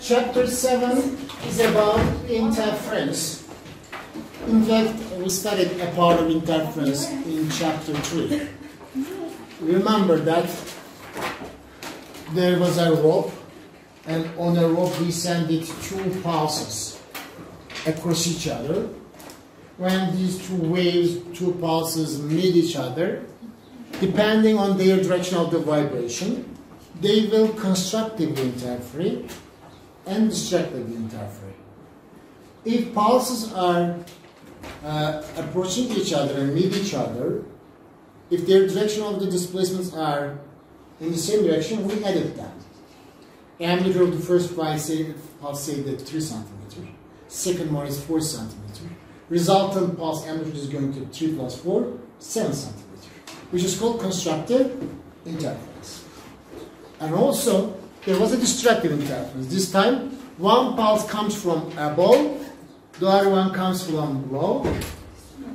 Chapter 7 is about interference. In fact, we studied a part of interference in Chapter 3. Remember that there was a rope, and on a rope we sent it 2 pulses across each other. When these 2 waves, 2 pulses meet each other, depending on their direction of the vibration, they will constructively interfere and destructively interfere. If pulses are approaching each other and meet each other, if their direction of the displacements are in the same direction, we edit that. Amplitude of the first pulse, say that 3 centimeters. Second one is 4 centimeters. Resultant pulse amplitude is going to 3 plus 4, 7 centimeters, which is called constructive interference. And also, there was a destructive interference. This time, one pulse comes from above, the other one comes from below.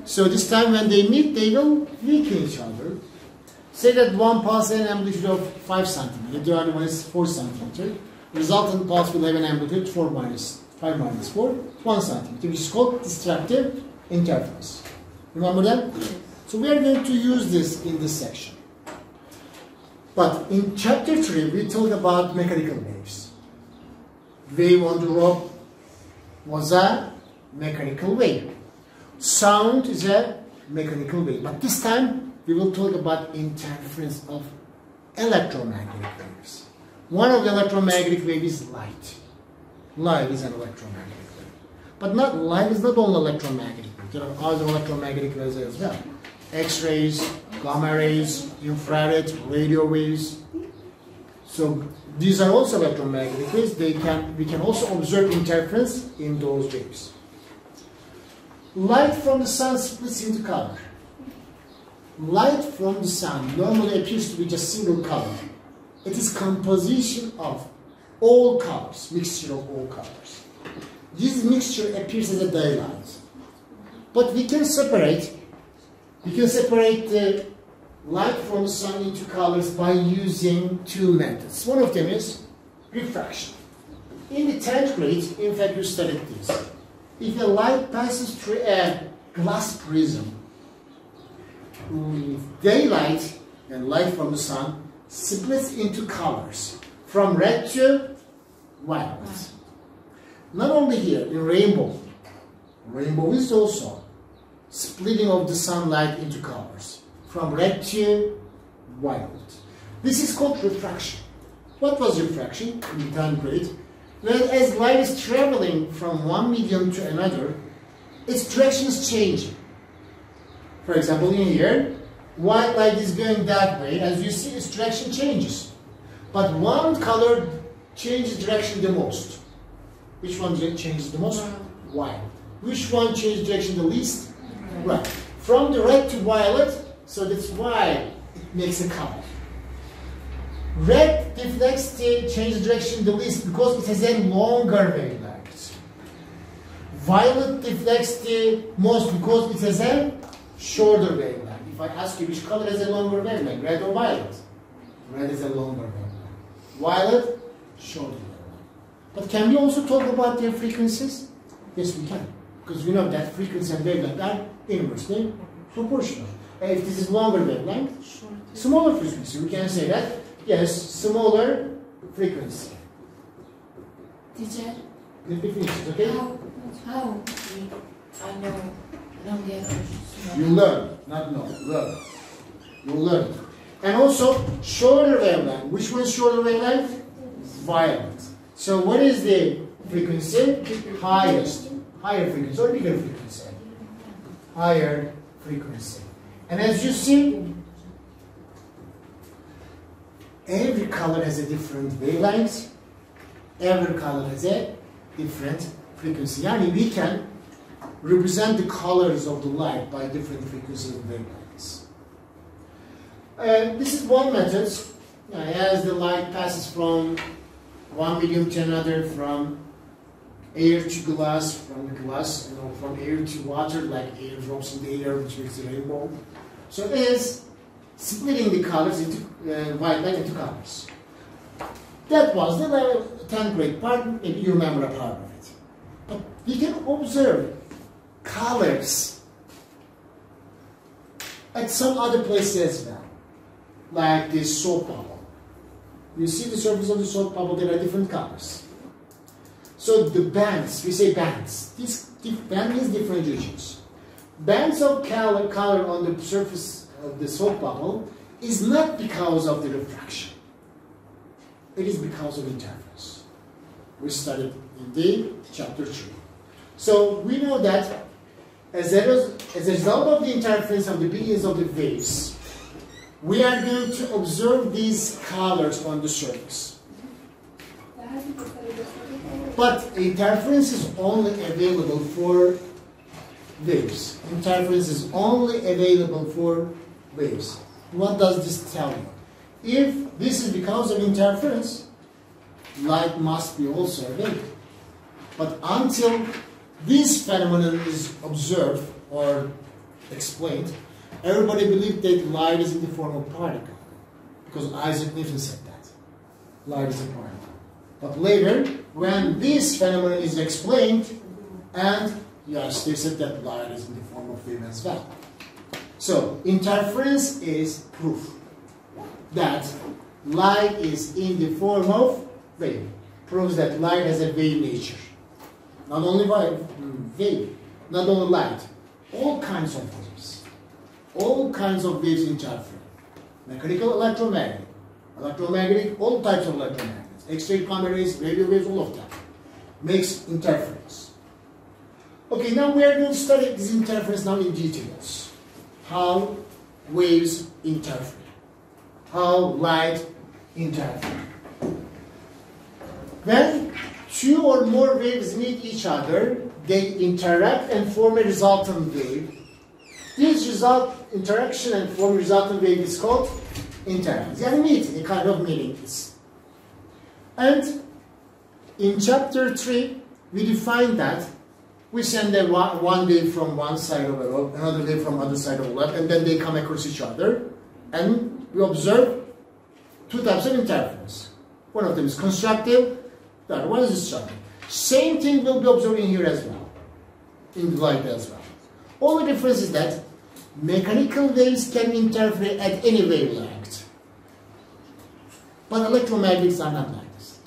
So this time when they meet, they will weaken each other. Say that one pulse has an amplitude of 5 centimeters, the other one is 4 centimeters. Resultant pulse will have an amplitude 5 minus 4, 1 centimeter, which is called destructive interference. Remember that? So we are going to use this in this section. But in Chapter 3, we talk about mechanical waves. Wave on the rope was a mechanical wave. Sound is a mechanical wave. But this time, we will talk about interference of electromagnetic waves. One of the electromagnetic waves is light. Light is an electromagnetic wave. But light is not only electromagnetic wave. There are other electromagnetic waves as well. X-rays, gamma rays, infrared, radio waves. So these are also electromagnetic waves. We can also observe interference in those waves. Light from the sun splits into color. Light from the sun normally appears to be just single color. It is composition of all colors, mixture of all colors. This mixture appears as a daylight. But we can separate the light from the sun into colors by using 2 methods. One of them is refraction. In the 10th grade, in fact, you studied this. If a light passes through a glass prism, daylight and light from the sun splits into colors from red to violet. Not only here, in rainbow is also splitting of the sunlight into colors from red to violet. This is called refraction. What was refraction in the 10th grade? Well, as light is traveling from one medium to another, its direction is changing. For example, in here, white light is going that way. As you see, its direction changes. But one color changes direction the most. Which one changes the most? White. Which one changes direction the least? Right. From the red to violet, so that's why it makes a color. Red deflects to change the direction the least because it has a longer wavelength. Violet deflects the most because it has a shorter wavelength. If I ask you which color has a longer wavelength, red or violet? Red is a longer wavelength. Violet, shorter wavelength. But can we also talk about their frequencies? Yes, we can. Because we know that frequency and wavelength are inversely proportional. If this is longer wavelength, smaller frequency, we can say that, yes, smaller frequency. Teacher? The definitions, okay? How? I know. I don't get it. You learn, not know, learn. You learn. And also, shorter wavelength. Which one is shorter wavelength? Violet. So what is the frequency? Highest. Higher frequency or bigger frequency? Higher frequency. And as you see, every color has a different wavelength. Every color has a different frequency. Yani we can represent the colors of the light by different frequencies and wavelengths. This is one method. As the light passes from one medium to another, from air to glass, from the glass, from air to water, like air drops in the air, which makes the rainbow. So it is splitting the colors into white light into colors. That was the 10th grade part, maybe you remember a part of it. But we can observe colors at some other places as well, like this soap bubble. You see the surface of the soap bubble, there are different colors. So the bands, we say bands. This band means different regions. Bands of color on the surface of the soap bubble is not because of the refraction. It is because of interference. We studied in the chapter 3. So we know that as a result of the interference of the billions of the waves, we are going to observe these colors on the surface. But interference is only available for waves. Interference is only available for waves. What does this tell you? If this is because of interference, light must be also available. But until this phenomenon is observed or explained, everybody believed that light is in the form of particle, because Isaac Newton said that. Light is a particle. But later, when this phenomenon is explained, and yes, they said that light is in the form of wave as well. So, interference is proof that light is in the form of wave. Proves that light has a wave nature. Not only wave, not only light, all kinds of waves. All kinds of waves interfere. Mechanical, electromagnetic, all types of electromagnets. X-ray, gamma rays, radio waves, all of that makes interference. Okay, now we are going to study this interference now in details. How waves interfere. How light interferes. When two or more waves meet each other, they interact and form a resultant wave. This interaction and form resultant wave is called interference. They are meeting, a kind of meeting this. And in chapter 3, we define that we send one wave from one side of a rope, another wave from other side of a rope, and then they come across each other, and we observe two types of interference. One of them is constructive, the other one is destructive. Same thing will be observed in here as well, in light as well. Only difference is that mechanical waves can interfere at any wavelength, but electromagnetics are not like this.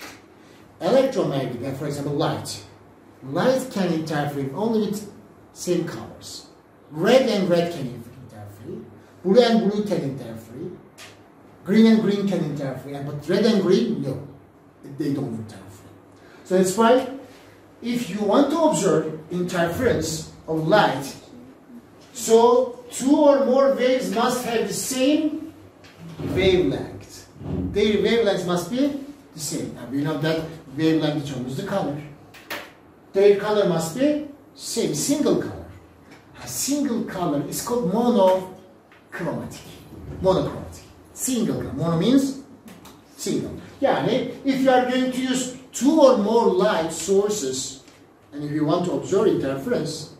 Electromagnetic, for example, light can interfere only with same colors. Red and red can interfere, blue and blue can interfere, green and green can interfere, but red and green, no, they don't interfere. So that's why if you want to observe interference of light, so two or more waves must have the same wavelength. Their wavelengths must be the same. Now we know that wavelength determines the color. Their color must be same, single color. A single color is called monochromatic. Monochromatic. Single color. Mono means single. Yani if you are going to use two or more light sources, and if you want to observe interference,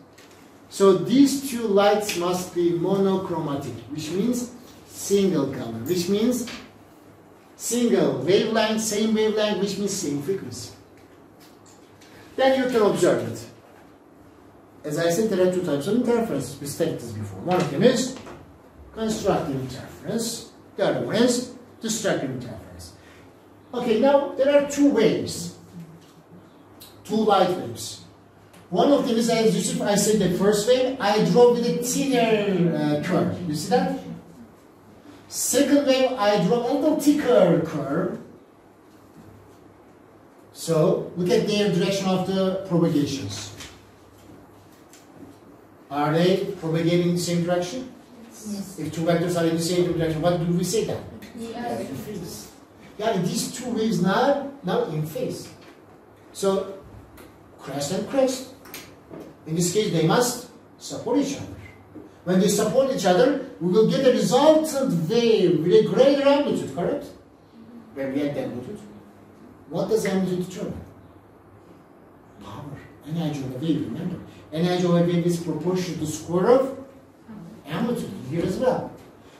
so these two lights must be monochromatic, which means single color, which means single wavelength, same wavelength, which means same frequency. Then you can observe it. As I said, there are two types of interference. We studied this before. One of them is constructive interference. The other one is destructive interference. Okay, now there are two waves. Two light waves. One of them is, as you see, I said the first wave, I draw with a thinner curve. You see that? Second wave, I draw a little thicker curve. So, look at their direction of the propagations. Are they propagating in the same direction? Yes. If two vectors are in the same direction, what do we say then? Yes. In phase. Yeah, these two waves now in phase. So, crest and crest. In this case, they must support each other. When they support each other, we will get a resultant wave with a greater amplitude, correct? When we get the amplitude. What does amplitude determine? Power. Energy of a wave, remember? Energy of a wave is proportional to the square of amplitude here as well.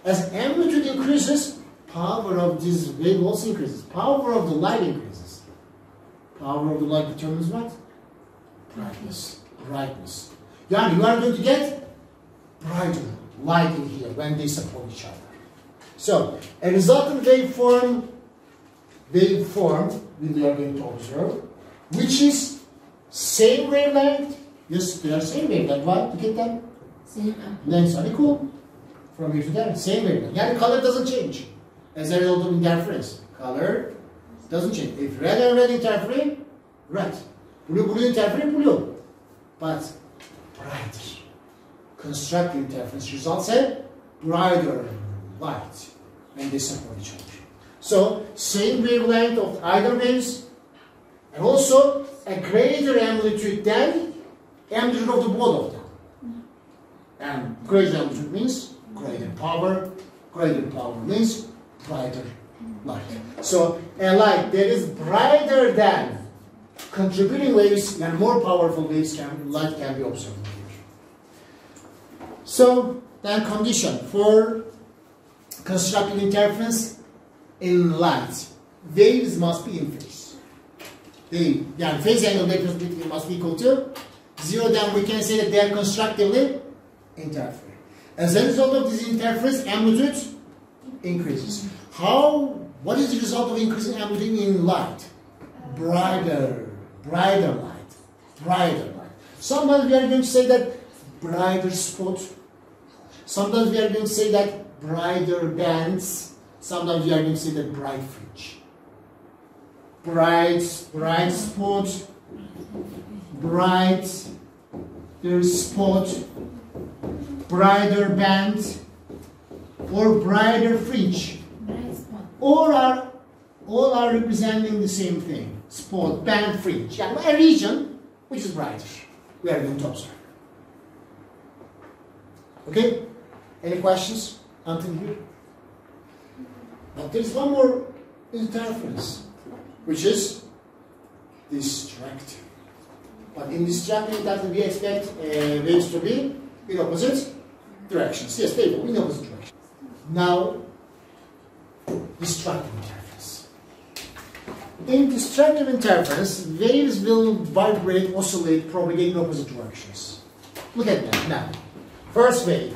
As amplitude increases, power of this wave also increases. Power of the light increases. Power of the light determines what? Brightness. Brightness. Yani you are going to get brighter light in here when they support each other. So, a resultant waveform we are going to observe, which is same wavelength. Yes, they are same wavelength. Why? Look at them. Same Lengths are equal. From here to there, same wavelength. Yani color doesn't change as a result of interference. Color doesn't change. If red and red interfere, red. Blue interfere, blue. But brighter. Constructive interference results in brighter light when they support each other. So, same wavelength of either waves, and also a greater amplitude than amplitude of the both of them. And greater amplitude means greater power. Greater power means brighter light. So, a light that is brighter than contributing waves and more powerful waves light can be observed here. So, then condition for constructive interference in light. Waves must be in phase. Yani phase angle difference between must be equal to 0, then we can say that they are constructively interfering. As a result of this interference, amplitude increases. What is the result of increasing amplitude in light? Brighter light. Sometimes we are going to say that brighter spot. Sometimes we are going to say that brighter bands. Sometimes we are going to say that bright fringe. Bright spot, brighter spot, brighter band, or brighter fringe. All are representing the same thing. Spot, band, fringe. Yeah, a region which is brighter. We are going to observe. Okay? Any questions until here? But there is one more interference, which is distractive. But in distractive interference, we expect waves to be in opposite directions. Yes, they will in opposite directions. Now, destructive interference. In destructive interference, waves will vibrate, oscillate, propagate in opposite directions. Look at that now. First wave.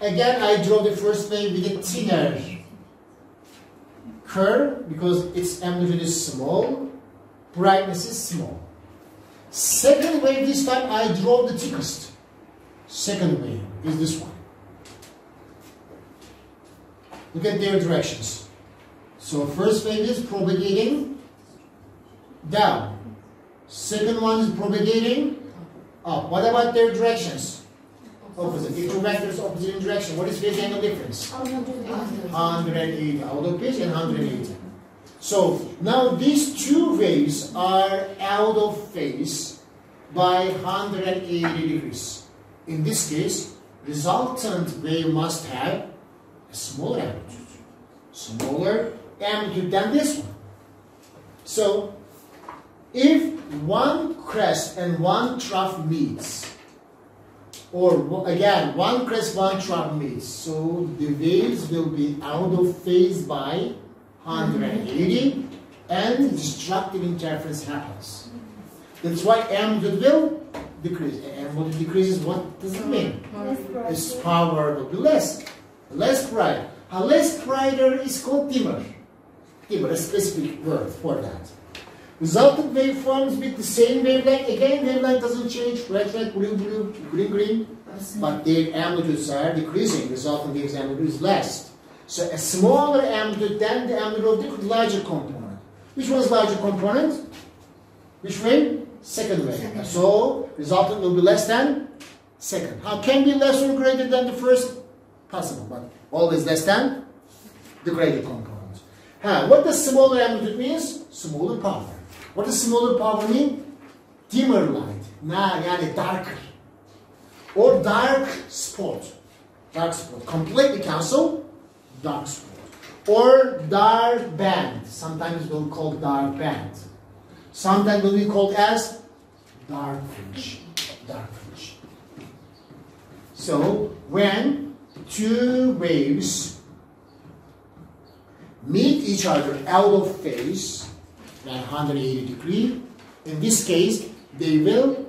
Again, I draw the first wave with a thinner curve because its amplitude is small, brightness is small. Second wave, this time I draw the thickest. Second wave is this one. Look at their directions. So first wave is propagating down. Second one is propagating up. What about their directions? Opposite. If two vectors opposite in direction, what is phase angle difference? 180. Out of phase and 180. So now these two waves are out of phase by 180 degrees. In this case, resultant wave must have a smaller amplitude. Smaller amplitude than this one. So if one crest and one trough meets, or again, one crest, one trough meets, so the waves will be out of phase by 180 and destructive interference happens. That's why amplitude will decrease. Amplitude decreases, what does it mean? Its power will be less. Less bright. Less brighter is called dimmer. Dimmer, a specific word for that. Resultant waveforms with the same wavelength. Again, wavelength doesn't change. Red, red, blue, blue, green, green. But their amplitudes are decreasing. Resultant wave's amplitude is less. So a smaller amplitude than the amplitude of the larger component. Which one is larger component? Which wave? Second wave. So resultant will be less than second. How can be less or greater than the first? Possible, but always less than the greater component. What does smaller amplitude means? Smaller power. What does smaller power mean? Dimmer light. Yani darker. Or dark spot. Dark spot. Completely cancel. Dark spot. Or dark band. Sometimes we'll call dark band. Sometimes will be called as dark fringe. Dark fringe. So when two waves meet each other out of phase, 180 degree, In this case, they will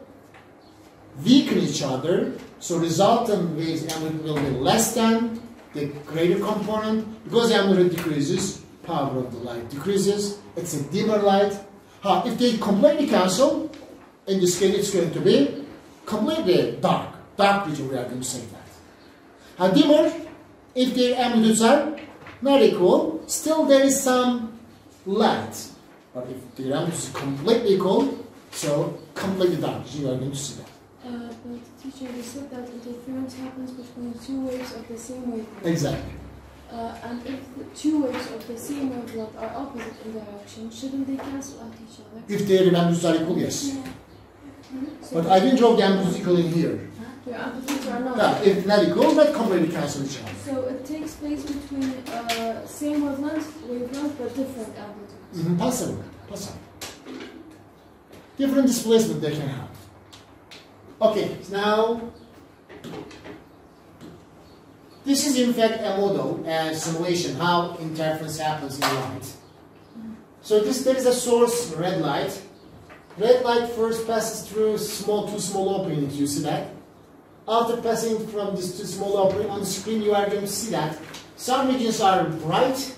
weaken each other, so resultant waves amplitude will be less than the greater component. Because amplitude decreases, power of the light decreases. It's a dimmer light. If they completely cancel, in this case it's going to be completely dark region, we are going to say that. Dimmer, if their amplitudes are not equal, still there is some light. But if the amplitude is completely equal, so completely dark, you are going to see that. But teacher, you said that interference happens between two waves of the same wavelength. Exactly. And if the two waves of the same wavelength are opposite in direction, shouldn't they cancel out each other? If their amplitudes are equal, yes. Yeah. So But I didn't draw the amplitudes equal in here. their amplitudes are not. No, if not equal, but completely cancel each other. So it takes place between same wavelength but different amplitudes. Possible. Different displacement they can have. Okay, now this is in fact a model and simulation how interference happens in light. So there is a source, red light. Red light first passes through two small openings, you see that? After passing from this two small opening on the screen, you are going to see that some regions are bright,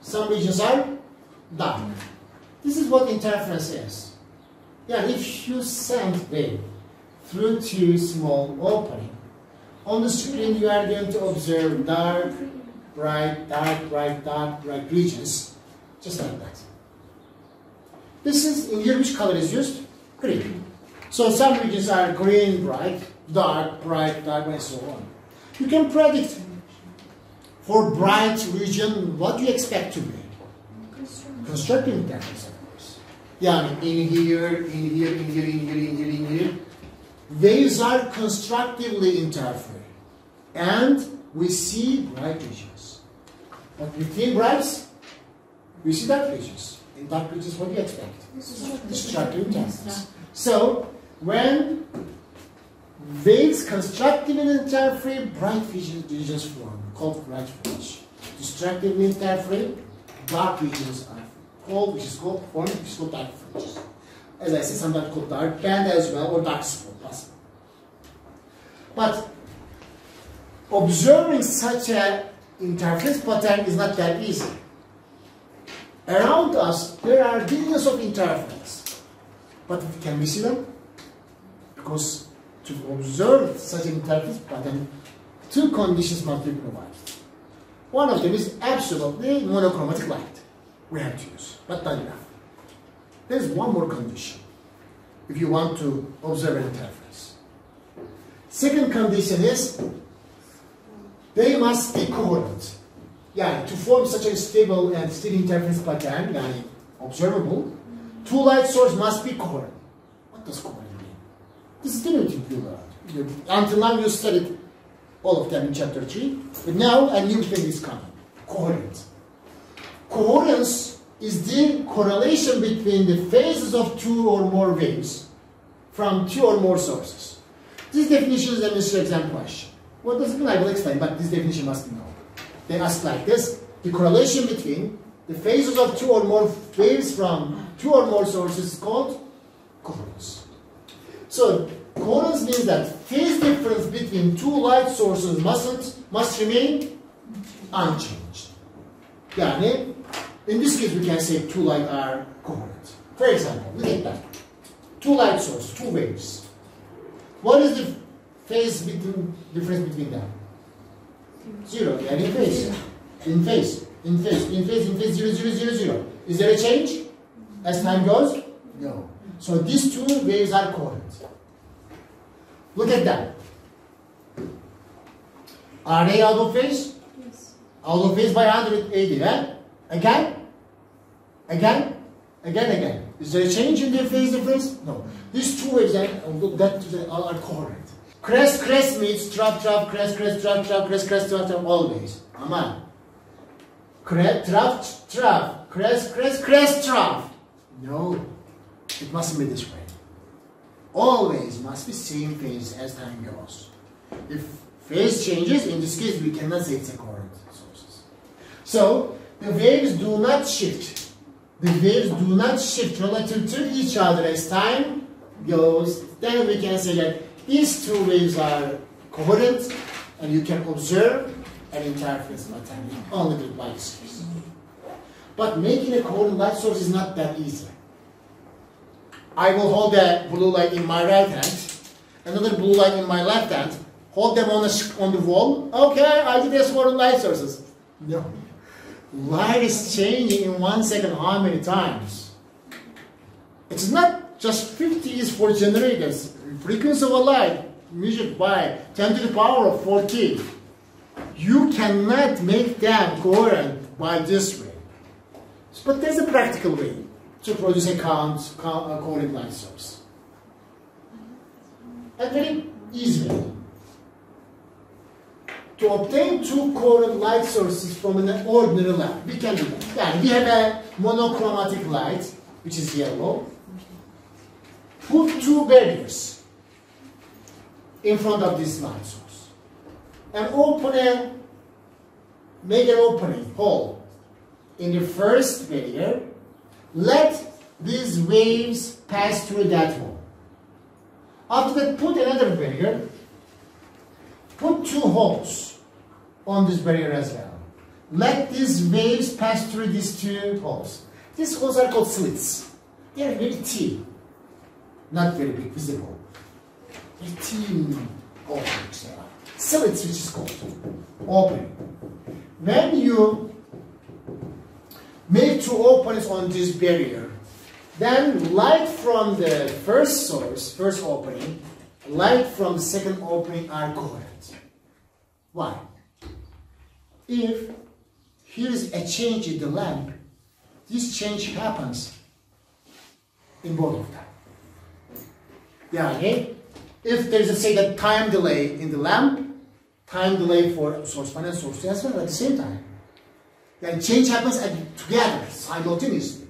some regions are dark. This is what interference is. Yeah, if you send wave through two small openings, on the screen you are going to observe dark, bright regions, just like that. This is, in here which color is used? Green. So some regions are green, bright, dark, and so on. You can predict for bright region what you expect to be. Constructive interference, of course. Yeah, in here, waves are constructively interfering. And we see bright regions. But between brights, we see dark regions. In dark regions, what do you expect? Constructive interference. So, when waves constructively interfere, bright regions form, called bright fringe. Destructively interfering, dark regions are called, which is called dark fringes. As I said, sometimes called dark band as well, or dark spot, possible. But observing such an interference pattern is not that easy. Around us, there are billions of interference. But can we see them? Because to observe such an interference pattern, two conditions must be provided. One of them is absolutely monochromatic light. We have to use, but not enough. There's one more condition if you want to observe an interference. Second condition is they must be coherent. Yeah, to form such a stable and steady interference pattern, observable, two light sources must be coherent. What does coherent mean? This is the new thing you learned. Until now you studied all of them in chapter 3, but now a new thing is coming. Coherent. Coherence is the correlation between the phases of two or more waves from two or more sources. This definition is a Mr. Exam question. What does it mean? I will explain, but this definition must be known. They ask like this: the correlation between the phases of two or more waves from two or more sources is called coherence. So, coherence means that phase difference between two light sources must remain unchanged. Yani, in this case we can say two light are coherent. For example, look at that. Two light sources, two waves. What is the phase difference between them? Zero. Yani in phase, 0, 0, 0, 0. Is there a change as time goes? No. So these two waves are coherent. Look at them. Are they out of phase? Yes. Out of phase by 180, right? Again? Is there a change in their phase difference? No. These two waves are coherent. Crest means trough, crest, trough, always. Aman. Trough, crest, trough. No. It mustn't be this way. Always must be same phase as time goes. If phase changes, in this case we cannot say it's a coherent sources. So the waves do not shift the waves do not shift relative to each other as time goes, then we can say that these two waves are coherent, and you can observe an interference pattern only with light source. But making a coherent light source is not that easy. I will hold a blue light in my right hand, another blue light in my left hand, hold them on the wall. Okay, I did this for light sources. No. Light is changing in 1 second how many times? It's not just 50 is for generators. Frequency of a light measured by 10 to the power of 14. You cannot make them coherent by this way. But there's a practical way to produce a coherent light source. A very easy way. To obtain two coherent light sources from an ordinary lamp, we can do that. Yeah, we have a monochromatic light, which is yellow. Put two barriers in front of this light source. And make an opening, hole, in the first barrier. Let these waves pass through that hole. After that, put another barrier. Put two holes on this barrier as well. Let these waves pass through these two holes. These holes are called slits. They are very thin, not very big, visible. Very thin openings. Slits, which is called opening. When you make two openings on this barrier, then light from the first source, first opening, light from the second opening are coherent. Why? If here is a change in the lamp, this change happens in both of them. Yani, if there is a say that time delay in the lamp, time delay for source 1 and source 2 as well at the same time. Then change happens together, simultaneously.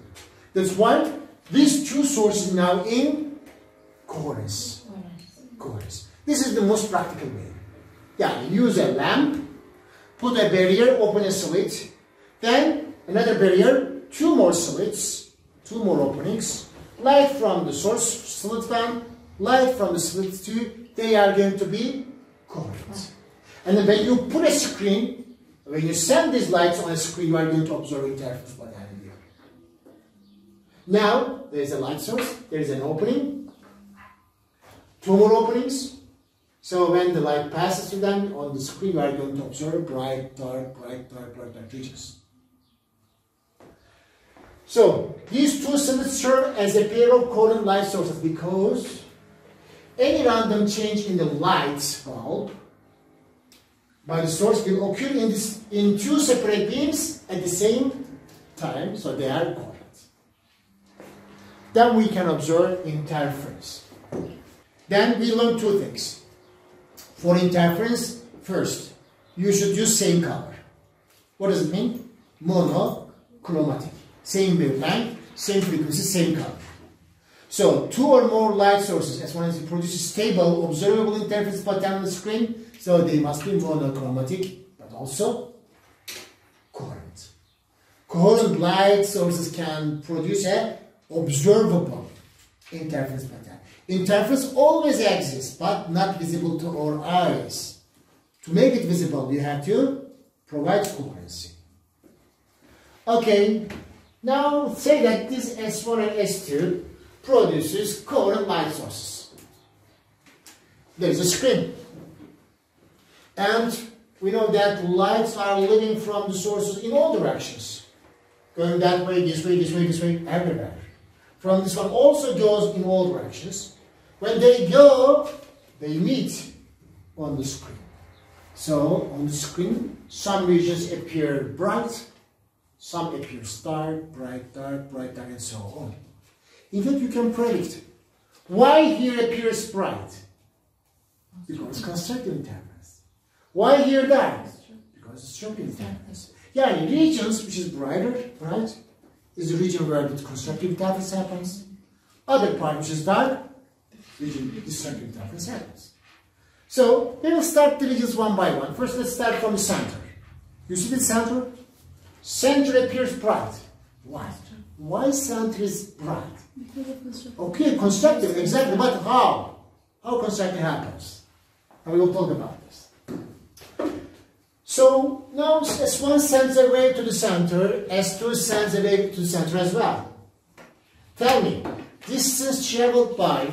That's why these two sources now in coherence. Coherence. This is the most practical way. Yeah, use a lamp, put a barrier, open a slit, then another barrier, two more slits, two more openings, light from the source slit 1, light from the slit 2, they are going to be coherent. And then when you put a screen, when you send these lights on a screen, you are going to observe interference by that idea. Now, there is a light source, there is an opening, two more openings. So when the light passes through them on the screen, you are going to observe bright, dark, bright, dark, bright, dark regions. So these two slits serve as a pair of coherent light sources because any random change in the light bulb by the source will occur in two separate beams at the same time, so they are coherent. Then we can observe interference. Then we learn two things. For interference, first, you should use same color. What does it mean? Monochromatic. Same wavelength, same frequency, same color. So, two or more light sources, as long as it produces stable, observable interference pattern on the screen, so they must be monochromatic, but also coherent. Coherent light sources can produce an observable interference pattern. Interference always exists, but not visible to our eyes. To make it visible, you have to provide coherency. Okay, now say that this S1 and S2 produces coherent light sources. There is a screen. And we know that lights are leaving from the sources in all directions. Going that way, this way, this way, this way, everywhere. From this one also goes in all directions. When they go, they meet on the screen. So, on the screen, some regions appear bright, some appear dark, bright, dark, and so on. In fact, you can predict why here appears bright. Because constructive interference. Why here dark? Because it's structural interference. Yeah, in regions which is brighter, bright, is the region where the constructive interference happens. Other part which is dark, region destructive interference happens. So, we will start the regions one by one. First, let's start from the center. You see the center? Center appears bright. Why? Why center is bright? Because of constructive. Okay, constructive, exactly. But how? How constructive happens? And we will talk about this. So now S1 sends a wave to the center, S2 sends a wave to the center as well. Tell me, distance traveled by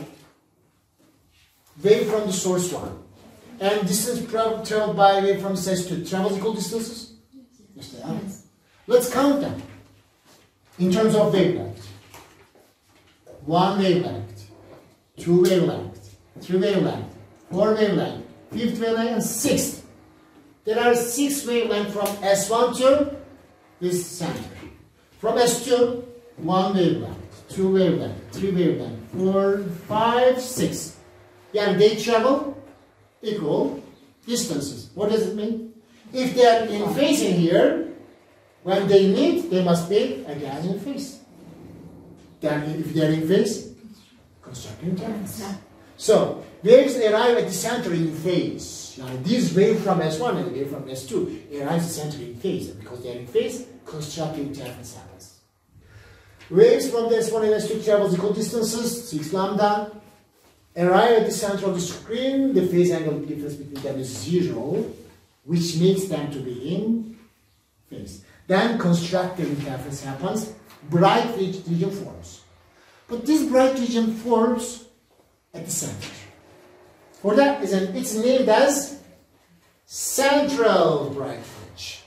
wave from the source 1 and distance traveled by wave from source 2 travels equal distances? Yes, they are. Let's count them in terms of wavelength. 1 wavelength, 2 wavelength, 3 wavelength, 4 wavelength, 5th wavelength, and 6th. There are 6 wavelengths from S1 to this center. From S2, 1 wavelength, 2 wavelength, 3 wavelength, 4, 5, 6. Yeah, they travel equal distances. What does it mean? If they are in phase in here, when they meet, they must be again in phase. Then if they are in phase, constructive interference. So, waves arrive at the center in phase. Now, this wave from S1 and wave from S2 arrives at the center in phase. And because they are in phase, constructive interference happens. Waves from the S1 and S2 travels equal distances, 6 lambda, arrive at the center of the screen. The phase angle difference between them is 0, which makes them to be in phase. Then constructive interference happens, bright region forms. But this bright region forms at the center. For that reason, it's named as central bright fringe.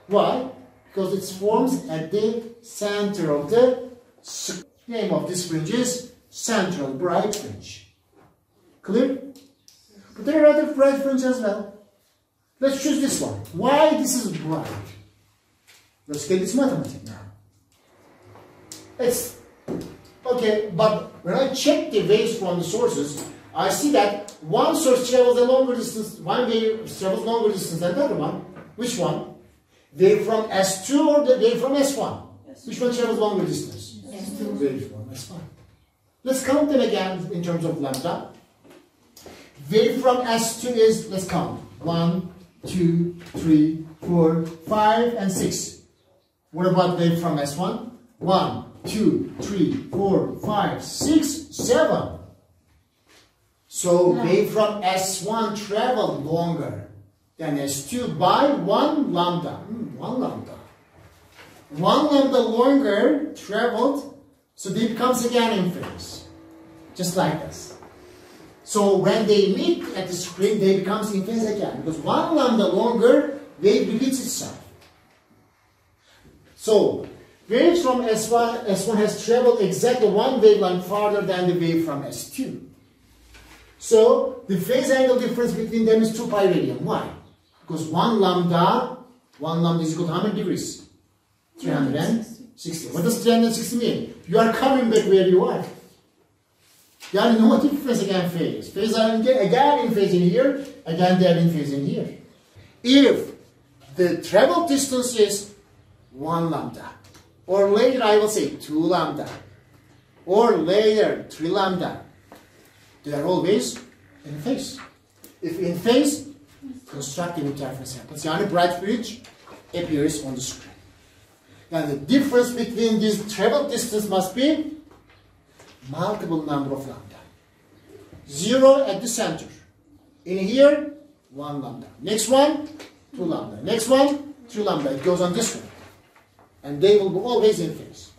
Why? Because it forms at the center of the name of this fringe is central bright fringe. Clear? But there are other bright fringes as well. Let's choose this one. Why this is bright? Let's get this mathematics now. It's okay, but when I check the waves from the sources, I see that one source travels a longer distance, one wave travels longer distance than the other one. Which one? Wave from S2 or the wave from S1? Which one travels longer distance? S2. Wave from S1. Let's count them again in terms of lambda. Wave from S2 is, let's count, 1, 2, 3, 4, 5, and 6. What about wave from S1? 1, 2, 3, 4, 5, 6, 7. So wave from S1 traveled longer than S2 by 1 lambda. 1 lambda. 1 lambda longer traveled, so they becomes again in phase. Just like this. So when they meet at the screen, they becomes in phase again. Because 1 lambda longer, wave repeats itself. So waves from S1 has traveled exactly 1 wavelength farther than the wave from S2. So the phase angle difference between them is 2 pi radian. Why? Because 1 lambda is equal to how many degrees? 360. What does 360 mean? You are coming back where you are. There are no difference again phase. Phase are again in phase in here, again they are in phase in here. If the travel distance is 1 lambda, or later I will say 2 lambda, or later 3 lambda, they are always in phase. If in phase, constructive interference happens. Yani bright fringe appears on the screen. And the difference between this travel distance must be multiple number of lambda. 0 at the center. In here, 1 lambda. Next one, 2 lambda. Next one, 3 lambda. It goes on this way. And they will be always in phase.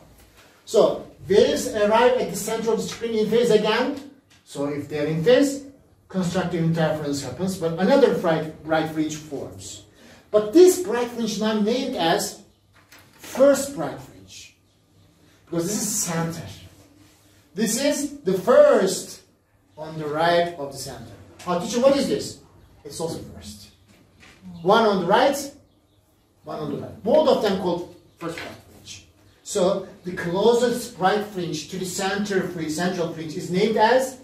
So, waves arrive at the center of the screen in phase again. So, if they are in phase, constructive interference happens, but another bright fringe forms. But this bright fringe now named as first bright fringe. Because this is center. This is the first on the right of the center. Teacher, what is this? It's also first. One on the right, one on the left. Both of them called first bright fringe. So the closest bright fringe to the central fringe is named as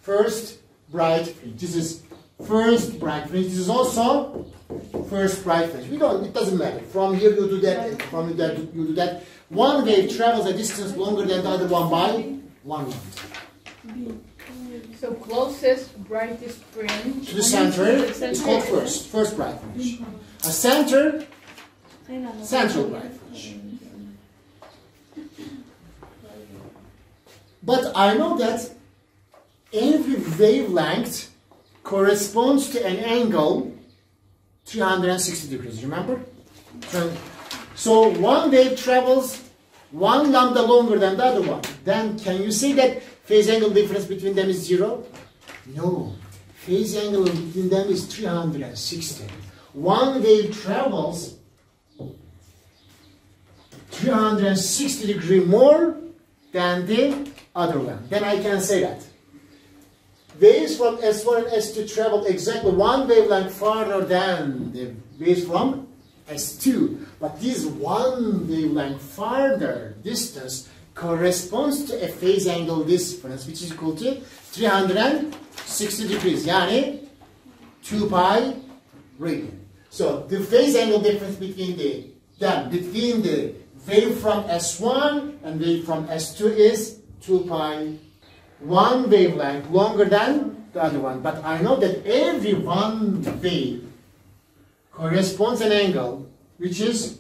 first bright fringe. This is first bright fringe. This is also first bright fringe. It doesn't matter. From here you do that, from there you do that. One wave travels a distance longer than the other one by 1 lambda. So closest brightest fringe To the center is called first bright fringe. A central bright fringe. But I know that every wavelength corresponds to an angle 360 degrees, remember? So one wave travels 1 lambda longer than the other one. Then can you say that phase angle difference between them is 0? No. Phase angle between them is 360. One wave travels 360 degrees more than the other one. Then I can say that waves from S1 and S2 travel exactly one wavelength farther than the waves from S2. But this one wavelength farther distance corresponds to a phase angle difference which is equal to 360 degrees. Yani 2 pi radian. So the phase angle difference between the wave from S1 and wave from S2 is 2 pi. One wavelength longer than the other one. But I know that every one wave corresponds an angle which is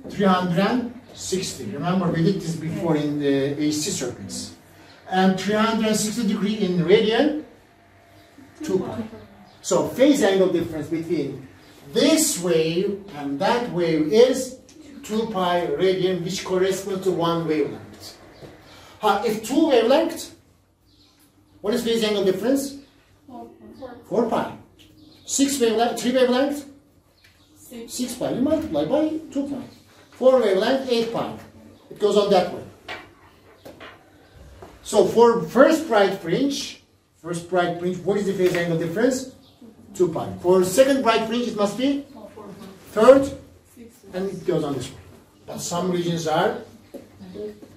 360. Remember we did this before in the AC circuits. And 360 degree in radian, 2 pi. So phase angle difference between this wave and that wave is 2 pi radian, which corresponds to one wavelength. If two wavelengths, what is phase angle difference? 4 pi. 6 wavelength, 3 wavelength? 6 pi. You multiply by 2 pi. 4 wavelength, 8 pi. It goes on that way. So for first bright fringe, what is the phase angle difference? 2 pi. For second bright fringe, it must be third, and it goes on this way. But some regions are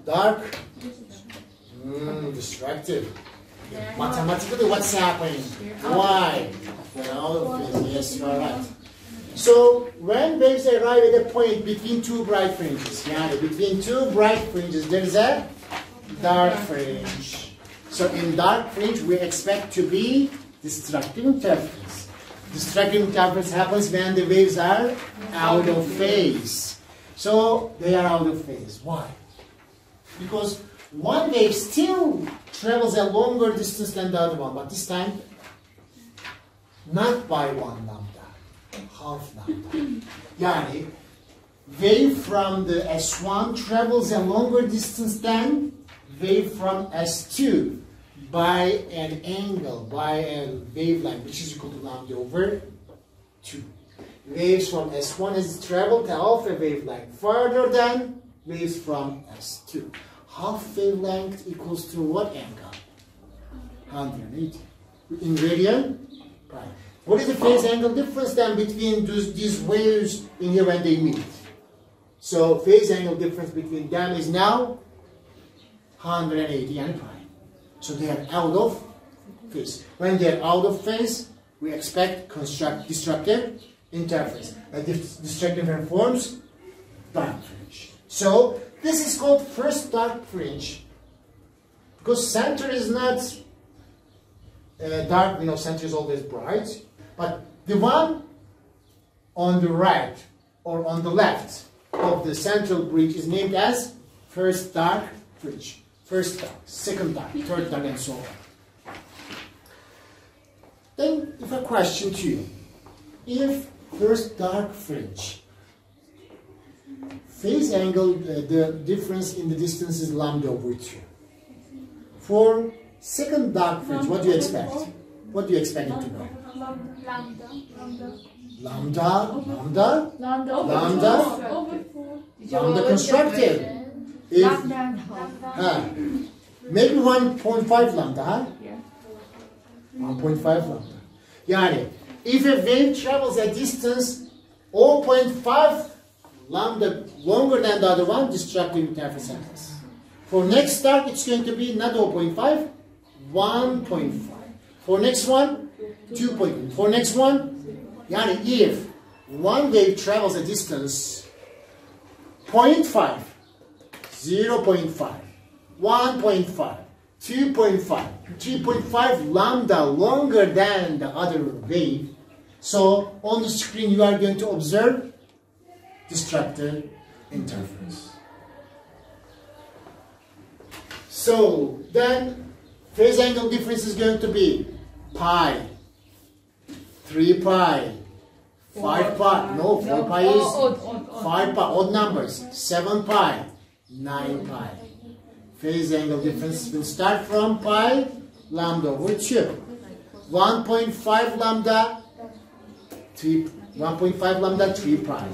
dark, distracted. Mathematically, what's happening? Why? Well, yes, you are right. So when waves arrive at a point between two bright fringes, between two bright fringes, there is a dark fringe. So in dark fringe, we expect to be destructive interference. Destructive interference happens when the waves are out of phase. So they are out of phase. Why? Because one wave still travels a longer distance than the other one, but this time not by 1 lambda, half lambda. Yani, wave from the S1 travels a longer distance than wave from S2 by an angle, by a wavelength, which is equal to lambda over 2. Waves from S1 has traveled half a wavelength further than waves from S2. Half wavelength equals to what angle? 180. In radian? Right. What is the phase angle difference then between these waves in here when they meet? So phase angle difference between them is now 180 and pi. So they are out of phase. When they are out of phase, we expect destructive interference. And this destructive interference forms dark fringe. So this is called first dark fringe because center is not dark. Center is always bright. But the one on the right or on the left of the central bridge is named as first dark fringe. First dark, second dark, third dark, and so on. Then, if a question to you, if first dark fringe, phase angle, the difference in the distance is lambda over 2. For second dark fringe, what do you expect? What do you expect it to be? Lambda constructive. If, maybe 1.5 lambda, huh? Yeah. 1.5 lambda. Yani, if a wave travels a distance 0.5 lambda longer than the other one, destructive interference happens. For next dark, it's going to be not 0.5, 1.5. For next one, 2.5. For next one, yani if one wave travels a distance 0.5, 0.5, 1.5, 2.5, 3.5 lambda longer than the other wave. So on the screen you are going to observe destructive interference. So then phase angle difference is going to be pi, 3 pi, 5 pi, no, 4 pi is 5 pi, odd numbers, 7 pi, 9 pi. Phase angle difference will start from pi, lambda over 2. 1.5 lambda, 3 pi.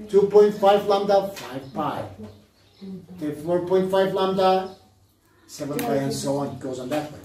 2.5 lambda, 5 pi. 4.5 lambda, 7 pi, and so on. It goes on that way.